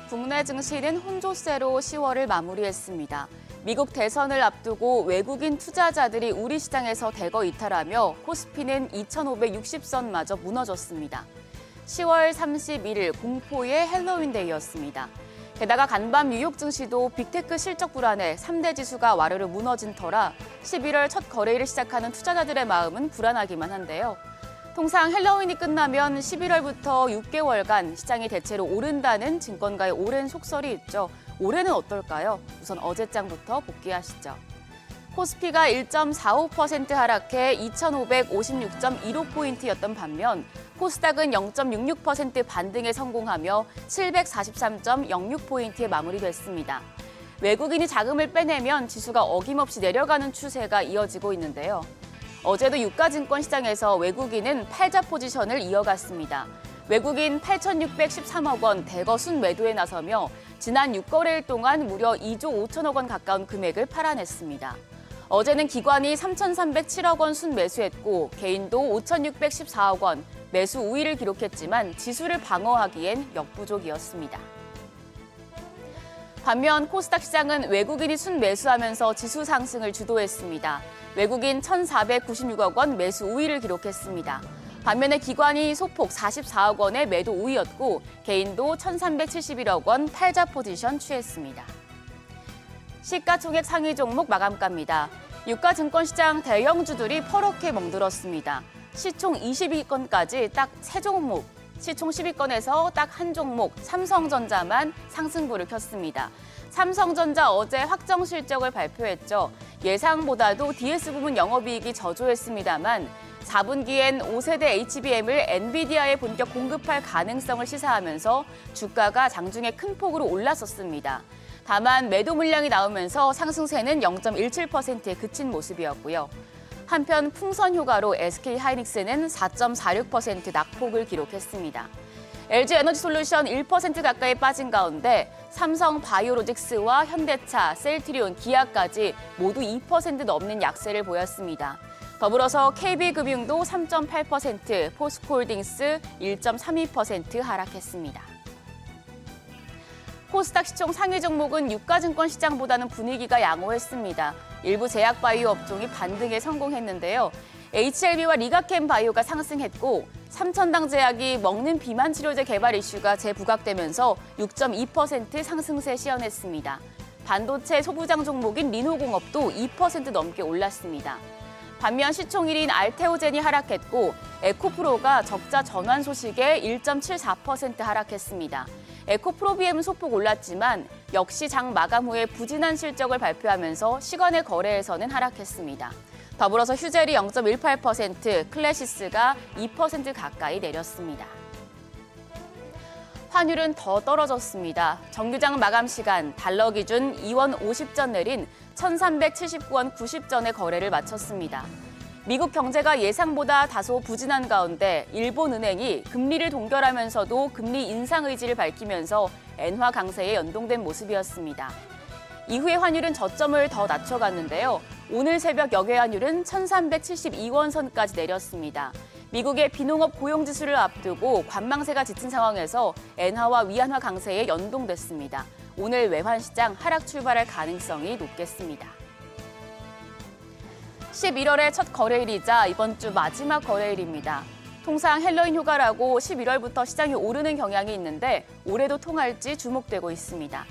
국내 증시는 혼조세로 10월을 마무리했습니다. 미국 대선을 앞두고 외국인 투자자들이 우리 시장에서 대거 이탈하며 코스피는 2,560선마저 무너졌습니다. 10월 31일 공포의 헬로윈데이였습니다. 게다가 간밤 뉴욕 증시도 빅테크 실적 불안에 3대 지수가 와르르 무너진 터라 11월 첫 거래일을 시작하는 투자자들의 마음은 불안하기만 한데요. 통상 헬로윈이 끝나면 11월부터 6개월간 시장이 대체로 오른다는 증권가의 오랜 속설이 있죠. 올해는 어떨까요? 우선 어제장부터 복귀하시죠. 코스피가 1.45% 하락해 2,556.15포인트였던 반면 코스닥은 0.66% 반등에 성공하며 743.06포인트에 마무리됐습니다. 외국인이 자금을 빼내면 지수가 어김없이 내려가는 추세가 이어지고 있는데요. 어제도 유가증권 시장에서 외국인은 팔자 포지션을 이어갔습니다. 외국인 8,613억 원 대거 순매도에 나서며 지난 6거래일 동안 무려 2조 5천억 원 가까운 금액을 팔아냈습니다. 어제는 기관이 3,307억 원 순매수했고 개인도 5,614억 원 매수 우위를 기록했지만 지수를 방어하기엔 역부족이었습니다. 반면 코스닥 시장은 외국인이 순매수하면서 지수 상승을 주도했습니다. 외국인 1,496억 원 매수 우위를 기록했습니다. 반면에 기관이 소폭 44억 원의 매도 우위였고 개인도 1,371억 원 팔자 포지션 취했습니다. 시가총액 상위 종목 마감가입니다. 유가증권시장 대형주들이 퍼렇게 멍들었습니다. 시총 22건까지 딱 3종목, 시총 10위권에서 딱 한 종목, 삼성전자만 상승부를 켰습니다. 삼성전자 어제 확정 실적을 발표했죠. 예상보다도 DS 부문 영업이익이 저조했습니다만 4분기엔 5세대 HBM을 엔비디아에 본격 공급할 가능성을 시사하면서 주가가 장중에 큰 폭으로 올랐었습니다. 다만 매도 물량이 나오면서 상승세는 0.17%에 그친 모습이었고요. 한편 풍선 효과로 SK하이닉스는 4.46% 낙폭을 기록했습니다. LG에너지솔루션 1% 가까이 빠진 가운데 삼성 바이오로직스와 현대차, 셀트리온, 기아까지 모두 2% 넘는 약세를 보였습니다. 더불어서 KB금융도 3.8%, 포스코홀딩스 1.32% 하락했습니다. 코스닥 시총 상위 종목은 유가증권 시장보다는 분위기가 양호했습니다. 일부 제약바이오 업종이 반등에 성공했는데요. HLB와 리가캠바이오가 상승했고 삼천당 제약이 먹는 비만 치료제 개발 이슈가 재부각되면서 6.2% 상승세 시현했습니다. 반도체 소부장 종목인 리노공업도 2% 넘게 올랐습니다. 반면 시총 1위인 알테오젠이 하락했고 에코프로가 적자 전환 소식에 1.74% 하락했습니다. 에코프로비엠은 소폭 올랐지만 역시 장 마감 후에 부진한 실적을 발표하면서 시간의 거래에서는 하락했습니다. 더불어서 휴젤이 0.18%, 클래시스가 2% 가까이 내렸습니다. 환율은 더 떨어졌습니다. 정규장 마감 시간 달러 기준 2원 50전 내린 1,379원 90전의 거래를 마쳤습니다. 미국 경제가 예상보다 다소 부진한 가운데 일본은행이 금리를 동결하면서도 금리 인상 의지를 밝히면서 엔화 강세에 연동된 모습이었습니다. 이후에 환율은 저점을 더 낮춰갔는데요. 오늘 새벽 역외환율은 1,372원 선까지 내렸습니다. 미국의 비농업 고용지수를 앞두고 관망세가 짙은 상황에서 엔화와 위안화 강세에 연동됐습니다. 오늘 외환시장 하락 출발할 가능성이 높겠습니다. 11월의 첫 거래일이자 이번 주 마지막 거래일입니다. 통상 헬로윈 휴가라고 11월부터 시장이 오르는 경향이 있는데 올해도 통할지 주목되고 있습니다.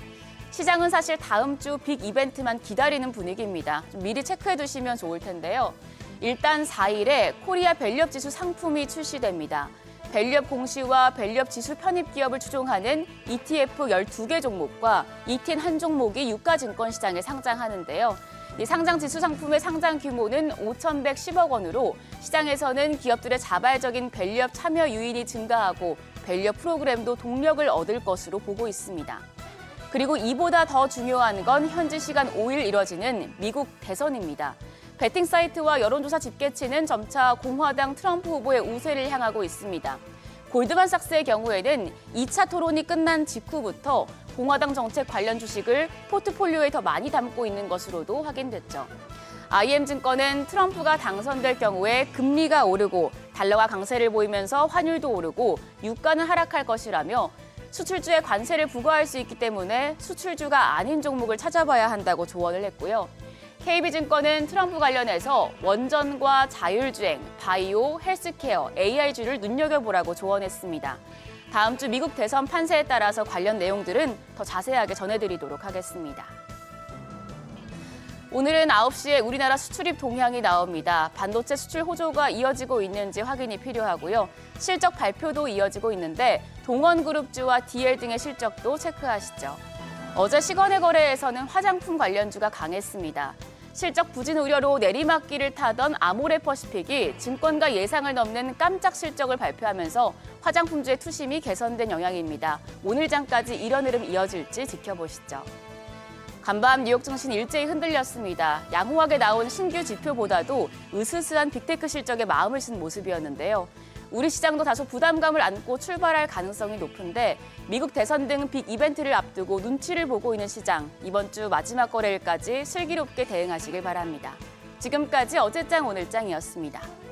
시장은 사실 다음 주 빅 이벤트만 기다리는 분위기입니다. 좀 미리 체크해 두시면 좋을 텐데요. 일단 4일에 코리아 밸류업 지수 상품이 출시됩니다. 밸류업 공시와 밸류업 지수 편입 기업을 추종하는 ETF 12개 종목과 ETF 한 종목이 유가증권 시장에 상장하는데요. 이 상장 지수 상품의 상장 규모는 5,110억 원으로 시장에서는 기업들의 자발적인 밸류업 참여 유인이 증가하고 밸류업 프로그램도 동력을 얻을 것으로 보고 있습니다. 그리고 이보다 더 중요한 건 현지 시간 5일 이뤄지는 미국 대선입니다. 배팅 사이트와 여론조사 집계치는 점차 공화당 트럼프 후보의 우세를 향하고 있습니다. 골드만삭스의 경우에는 2차 토론이 끝난 직후부터 공화당 정책 관련 주식을 포트폴리오에 더 많이 담고 있는 것으로도 확인됐죠. IM증권은 트럼프가 당선될 경우에 금리가 오르고 달러가 강세를 보이면서 환율도 오르고 유가는 하락할 것이라며 수출주에 관세를 부과할 수 있기 때문에 수출주가 아닌 종목을 찾아봐야 한다고 조언을 했고요. KB증권은 트럼프 관련해서 원전과 자율주행, 바이오, 헬스케어, AI주를 눈여겨보라고 조언했습니다. 다음 주 미국 대선 판세에 따라서 관련 내용들은 더 자세하게 전해드리도록 하겠습니다. 오늘은 9시에 우리나라 수출입 동향이 나옵니다. 반도체 수출 호조가 이어지고 있는지 확인이 필요하고요. 실적 발표도 이어지고 있는데 동원그룹주와 DL 등의 실적도 체크하시죠. 어제 시간의 거래에서는 화장품 관련주가 강했습니다. 실적 부진 우려로 내리막길을 타던 아모레퍼시픽이 증권가 예상을 넘는 깜짝 실적을 발표하면서 화장품주의 투심이 개선된 영향입니다. 오늘 장까지 이런 흐름 이어질지 지켜보시죠. 간밤 뉴욕 증시는 일제히 흔들렸습니다. 양호하게 나온 신규 지표보다도 으스스한 빅테크 실적에 마음을 쓴 모습이었는데요. 우리 시장도 다소 부담감을 안고 출발할 가능성이 높은데 미국 대선 등 빅 이벤트를 앞두고 눈치를 보고 있는 시장, 이번 주 마지막 거래일까지 슬기롭게 대응하시길 바랍니다. 지금까지 어제장 오늘장이었습니다.